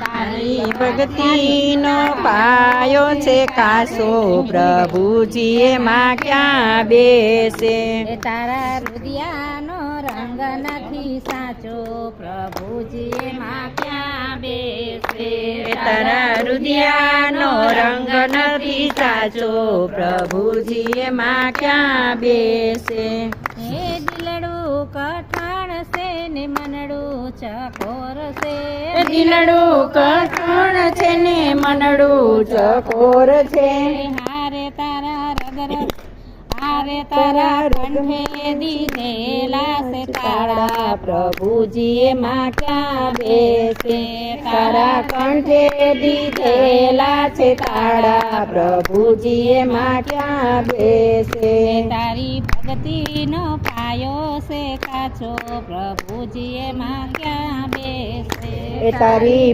તારી ભક્તિનો પાયો છે કાસો, પ્રભુજી એમાં ક્યાં બેસે. તારા રુદિયાનો રંગ નથી સાચો, પ્રભુજી એમાં ક્યાં બેસે. તારા રુદિયાનો રંગ નથી સાચો, પ્રભુજી એમાં ક્યાં બેસે. હે દિલડું કઠણ છે ને મનડું ચકોર છે. દિલડું કઠણ છે ને મનડું ચકોર છે. હારે તારા કંઠે દીધેલા છે તાળા, પ્રભુજી એમાં ક્યાં બેસે. તારા કંઠે દીધેલા છે તાળા, પ્રભુજી એમાં ક્યાં બેસે. તારી ભક્તિનો પાયો છે કાચો, પ્રભુજી એમાં ક્યાં બેસે. તારી